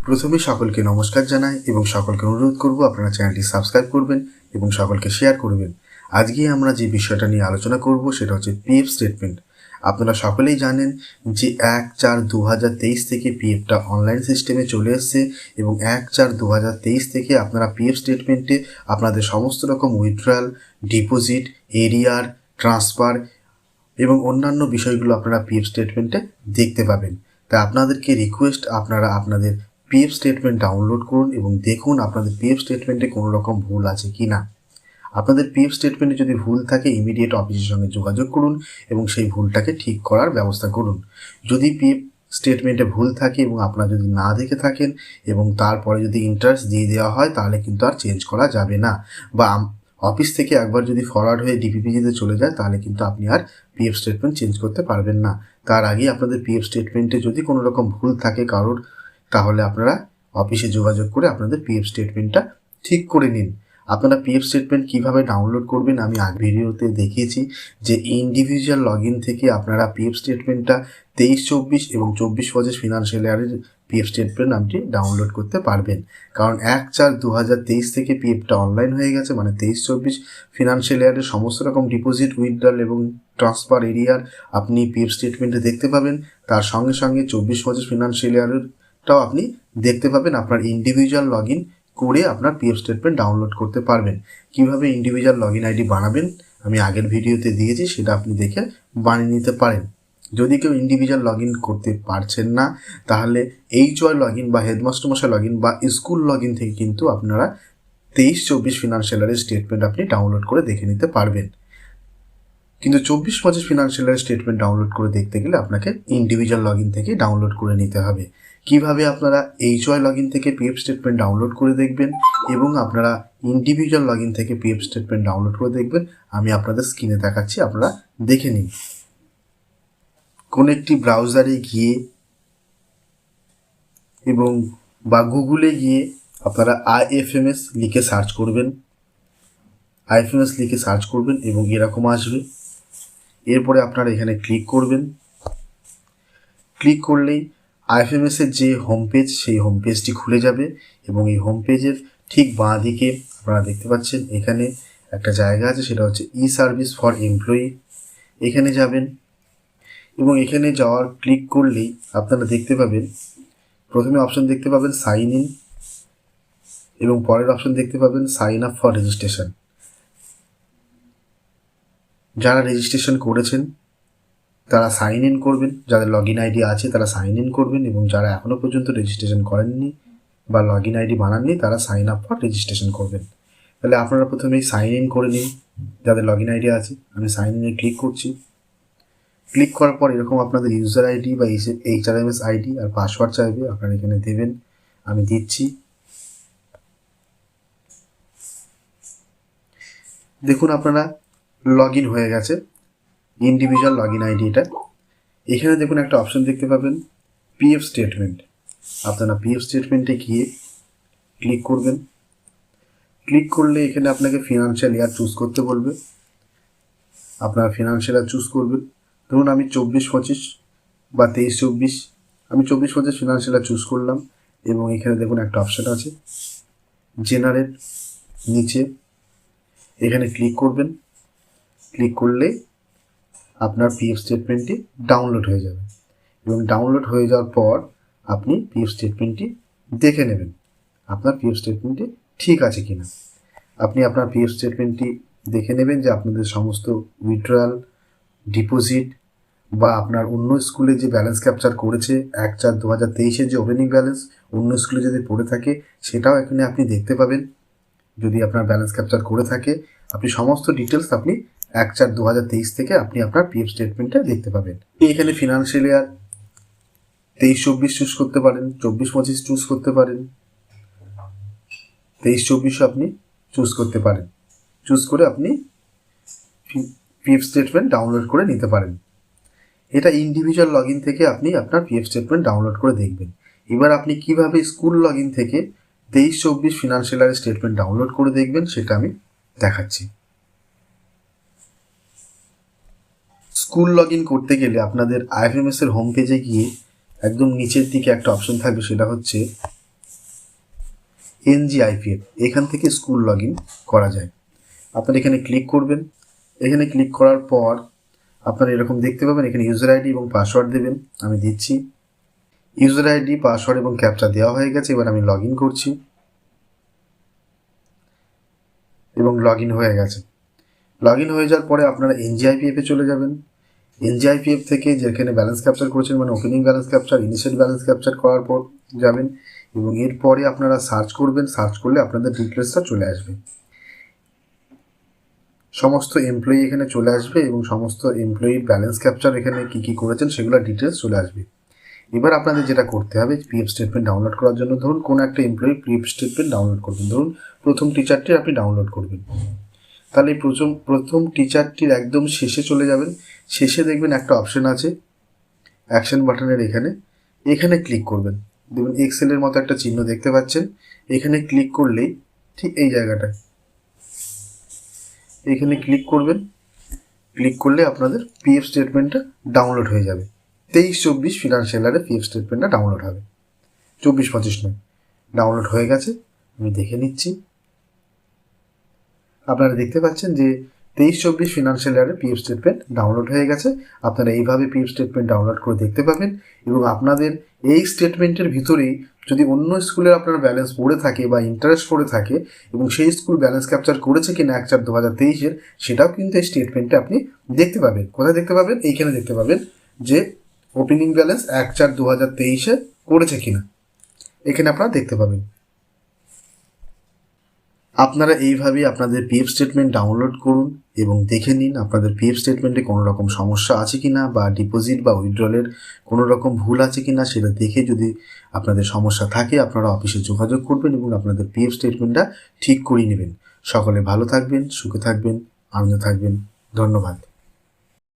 প্রথমে সকলকে নমস্কার জানাই এবং সকলকে অনুরোধ করব আপনারা চ্যানেলটি সাবস্ক্রাইব করবেন এবং সকলকে শেয়ার করবেন। আজকে আমরা যে বিষয়টা নিয়ে আলোচনা করব সেটা হচ্ছে পিএফ স্টেটমেন্ট। আপনারা সকলেই জানেন যে 1/4/2023 থেকে পিএফটা অনলাইন সিস্টেমে চলে এসেছে এবং 1/4/2023 থেকে আপনারা পিএফ স্টেটমেন্টে আপনাদের সমস্ত রকম উইথড্রয়াল, ডিপোজিট, এরিয়ার, ট্রান্সফার এবং অন্যান্য বিষয়গুলো আপনারা পিএফ স্টেটমেন্টে দেখতে পাবেন। তাই আপনাদেরকে রিকোয়েস্ট, আপনারা আপনাদের পিএফ স্টেটমেন্ট ডাউনলোড করুন এবং দেখুন আপনাদের পিএফ স্টেটমেন্টে কোনো রকম ভুল আছে কি না। আপনাদের পিএফ স্টেটমেন্টে যদি ভুল থাকে ইমিডিয়েট অফিসের সঙ্গে যোগাযোগ করুন এবং সেই ভুলটাকে ঠিক করার ব্যবস্থা করুন। যদি পিএফ স্টেটমেন্টে ভুল থাকে এবং আপনারা যদি না দেখে থাকেন এবং তারপরে যদি ইন্টারেস্ট দিয়ে দেওয়া হয় তাহলে কিন্তু আর চেঞ্জ করা যাবে না, বা অফিস থেকে একবার যদি ফরওয়ার্ড হয়ে ডিপিপিজিতে চলে যায় তাহলে কিন্তু আপনি আর পিএফ স্টেটমেন্ট চেঞ্জ করতে পারবেন না। তার আগে আপনাদের পিএফ স্টেটমেন্টে যদি কোনো রকম ভুল থাকে কারোর, তাহলে আপনারা অফিসে যোগাযোগ করে আপনাদের পিএফ স্টেটমেন্টটা ঠিক করে নিন। আপনারা পিএফ স্টেটমেন্ট কীভাবে ডাউনলোড করবেন আমি আগে ভিডিওতে দেখিয়েছি যে ইন্ডিভিজুয়াল লগ ইন থেকে আপনারা পিএফ স্টেটমেন্টটা 23-24 এবং 24-25 ফিনান্সিয়াল ইয়ারের পিএফ স্টেটমেন্ট আপনি ডাউনলোড করতে পারবেন। কারণ 1/4/2023 থেকে পিএফটা অনলাইন হয়ে গেছে, মানে 23-24 ফিনান্সিয়াল ইয়ারের সমস্ত রকম ডিপোজিট, উইথড্রল এবং ট্রান্সফার এরিয়ার আপনি পিএফ স্টেটমেন্টে দেখতে পাবেন। তার সঙ্গে সঙ্গে 24-25 ফিনান্সিয়াল ইয়ারেরটাও আপনি দেখতে পাবেন। আপনার ইন্ডিভিজুয়াল লগ ইন করে আপনার পিএফ স্টেটমেন্ট ডাউনলোড করতে পারবেন। কিভাবে ইন্ডিভিজুয়াল লগ ইন আইডি বানাবেন আমি আগের ভিডিওতে দিয়েছি, সেটা আপনি দেখে বানিয়ে নিতে পারেন। যদি কেউ ইন্ডিভিজুয়াল লগ ইন করতে পারছেন না তাহলে এইচওয়াই লগ ইন বা হেডমাস্টার মশাই লগ ইন বা স্কুল লগ ইন থেকে কিন্তু আপনারা 23-24 ফিনান্সিয়াল ইয়ারের স্টেটমেন্ট আপনি ডাউনলোড করে দেখে নিতে পারবেন। কিন্তু 24-25 ফিনান্সিয়াল ইয়ারের স্টেটমেন্ট ডাউনলোড করে দেখতে গেলে আপনাকে ইন্ডিভিজুয়াল লগ ইন থেকে ডাউনলোড করে নিতে হবে। কিভাবে আপনারা এইচওয়াই লগ ইন থেকে পিএফ স্টেটমেন্ট ডাউনলোড করে দেখবেন এবং আপনারা ইন্ডিভিজুয়াল লগ ইন থেকে পিএফ স্টেটমেন্ট ডাউনলোড করে দেখবেন আমি আপনাদের স্ক্রিনে দেখাচ্ছি, আপনারা দেখে নিন। কোন একটি ব্রাউজারে গিয়ে এবং বা গুগলে গিয়ে আপনারা আইএফএমএস লিখে সার্চ করবেন। আইএফএমএস লিখে সার্চ করবেন এবং এরকম আসবে। এরপরে আপনারা এখানে ক্লিক করবেন। ক্লিক করলেই আইএফএমএসের যে হোম পেজ সেই হোম পেজটি খুলে যাবে এবং এই হোম পেজের ঠিক বাঁ দিকে আপনারা দেখতে পাচ্ছেন এখানে একটা জায়গা আছে, সেটা হচ্ছে ই সার্ভিস ফর এমপ্লয়ি। এখানে যাবেন এবং এখানে যাওয়ার ক্লিক করলেই আপনারা দেখতে পাবেন, প্রথমে অপশন দেখতে পাবেন সাইন ইন এবং পরের অপশন দেখতে পাবেন সাইন আপ ফর রেজিস্ট্রেশন। যারা রেজিস্ট্রেশন করেছেন তারা সাইন ইন করবেন, যাদের লগ ইন আইডি আছে তারা সাইন ইন করবেন এবং যারা এখনও পর্যন্ত রেজিস্ট্রেশন করেননি বা লগ ইন আইডি বানাননি তারা সাইন আপ ফর রেজিস্ট্রেশন করবেন। তাহলে আপনারা প্রথমেই সাইন ইন করে নিন যাদের লগ ইন আইডি আছে। আমি সাইন ইনে ক্লিক করছি। ক্লিক করার পর এরকম আপনাদের ইউজার আইডি বা এইচআরএমএস আইডি আর পাসওয়ার্ড চাইবে, আপনারা এখানে দেবেন। আমি দিচ্ছি। দেখুন আপনারা লগ ইন হয়ে গেছে, ইন্ডিভিজুয়াল লগ ইন আইডি এটা। এখানে দেখুন একটা অপশন দেখতে পাবেন পিএফ স্টেটমেন্ট। আপনারা পিএফ স্টেটমেন্টে গিয়ে ক্লিক করবেন। ক্লিক করলে এখানে আপনাকে ফিনান্সিয়াল ইয়ার চুজ করতে বলবে। আপনারা ফিনান্সিয়াল ইয়ার চুজ করবেন। ধরুন আমি 24-25 বা 23-24, আমি 24-25 ফিনান্সিয়াল ইয়ার চুজ করলাম এবং এখানে দেখুন একটা অপশান আছে জেনারেট, নিচে এখানে ক্লিক করবেন। ক্লিক করলে আপনার পিএফ স্টেটমেন্টটি ডাউনলোড হয়ে যাবে এবং ডাউনলোড হয়ে যাওয়ার পর আপনি পিএফ স্টেটমেন্টটি দেখে নেবেন আপনার পিএফ স্টেটমেন্টটি ঠিক আছে কিনা। আপনি আপনার পিএফ স্টেটমেন্টটি দেখে নেবেন যে আপনাদের সমস্ত উইথড্রয়াল, ডিপোজিট বা আপনার অন্য স্কুলে যে ব্যালেন্স ক্যাপচার করেছে 1/4/2023 যে ওপেনিং ব্যালেন্স অন্য স্কুলে যদি পড়ে থাকে সেটাও এখানে আপনি দেখতে পাবেন। যদি আপনার ব্যালেন্স ক্যাপচার করে থাকে আপনি সমস্ত ডিটেলস আপনি 1/4/2023 থেকে আপনি আপনার পিএফ স্টেটমেন্টটা দেখতে পাবেন। এখানে ফিনান্সিয়াল ইয়ার 23-24 চুজ করতে পারেন, 24-25 চুজ করতে পারেন, 23-24 আপনি চুজ করতে পারেন। চুজ করে আপনি পিএফ স্টেটমেন্ট ডাউনলোড করে নিতে পারেন। এটা ইন্ডিভিজুয়াল লগ ইন থেকে আপনি আপনার পিএফ স্টেটমেন্ট ডাউনলোড করে দেখবেন। এবার আপনি কিভাবে স্কুল লগ ইন থেকে 23-24 ফিনান্সিয়াল ইয়ারের স্টেটমেন্ট ডাউনলোড করে দেখবেন সেটা আমি দেখাচ্ছি। স্কুল লগ ইন করতে গেলে আপনাদের আইএফএমএস এর হোম পেজে গিয়ে একদম নিচের দিকে একটা অপশন থাকবে, সেটা হচ্ছে NGIPF, এখান থেকে স্কুল লগ ইন করা যায়। আপনারা এখানে ক্লিক করবেন। এখানে ক্লিক করার পর আপনারা এরকম দেখতে পাবেন, এখানে ইউজার আইডি এবং পাসওয়ার্ড দেবেন। আমি দিচ্ছি। ইউজার আইডি, পাসওয়ার্ড এবং ক্যাপচা দেওয়া হয়ে গেছে। এবার আমি লগ ইন করছি এবং লগ ইন হয়ে গেছে। লগ ইন হয়ে যাওয়ার পরে আপনারা NGIPF এ চলে যাবেন। NGIPF থেকে যেখানে ব্যালেন্স ক্যাপচার করেছেন, মানে opening balance capture, initial balance capture করার পর যাবেন এবং এরপরে আপনারা সার্চ করবেন। সার্চ করলে আপনাদের ডিটেলসটা চলে আসবে। সমস্ত এমপ্লয়ি এখানে চলে আসবে এবং সমস্ত এমপ্লয়ির ব্যালেন্স ক্যাপচার এখানে কী করেছেন সেগুলো ডিটেলস চলে আসবে। এবার আপনাদের যেটা করতে হবে, পিএফ স্টেটমেন্ট ডাউনলোড করার জন্য ধরুন কোনো একটা এমপ্লয়ি পিএফ স্টেটমেন্ট ডাউনলোড করবেন। ধরুন প্রথম টিচারটি আপনি ডাউনলোড করবেন। তাহলে প্রথম টিচারটির একদম শেষে চলে যাবেন। শেষে দেখবেন একটা অপশন আছে অ্যাকশন বাটনের, এখানে ক্লিক করবেন। দেখবেন এক্সেলের মতো একটা চিহ্ন দেখতে পাচ্ছেন। এখানে ক্লিক করলেই ঠিক এই জায়গাটায় এখানে ক্লিক করবেন। ক্লিক করলে আপনাদের পিএফ স্টেটমেন্টটা ডাউনলোড হয়ে যাবে। 23-24 ফিনান্সিয়াল ইয়ারে পিএফ স্টেটমেন্টটা ডাউনলোড হবে, 24-25 নয়। ডাউনলোড হয়ে গেছে, আমি দেখে নিচ্ছি। আপনারা দেখতে পাচ্ছেন যে 23-24 ফিনান্সিয়াল ইয়ারে পিএফ স্টেটমেন্ট ডাউনলোড হয়ে গেছে। আপনারা এইভাবে পিএফ স্টেটমেন্ট ডাউনলোড করে দেখতে পাবেন এবং আপনাদের এই স্টেটমেন্টের ভিতরেই যদি অন্য স্কুলের আপনার ব্যালেন্স পড়ে থাকে বা ইন্টারেস্ট পড়ে থাকে এবং সেই স্কুল ব্যালেন্স ক্যাপচার করেছে কিনা 1/4/2023 সেটাও কিন্তু এই স্টেটমেন্টে আপনি দেখতে পাবেন। কোথায় দেখতে পাবেন? এইখানে দেখতে পাবেন যে ওপেনিং ব্যালেন্স 1/4/2023 করেছে কিনা, এখানে আপনারা দেখতে পাবেন। আপনারা এইভাবেই আপনাদের পিএফ স্টেটমেন্ট ডাউনলোড করুন এবং দেখে নিন আপনাদের পিএফ স্টেটমেন্টে কোনো রকম সমস্যা আছে কি না, বা ডিপোজিট বা উইথড্রলের কোনো রকম ভুল আছে কি না সেটা দেখে যদি আপনাদের সমস্যা থাকে আপনারা অফিসে যোগাযোগ করবেন এবং আপনাদের পিএফ স্টেটমেন্টটা ঠিক করিয়ে নেবেন। সকলে ভালো থাকবেন, সুখে থাকবেন, আনন্দে থাকবেন। ধন্যবাদ।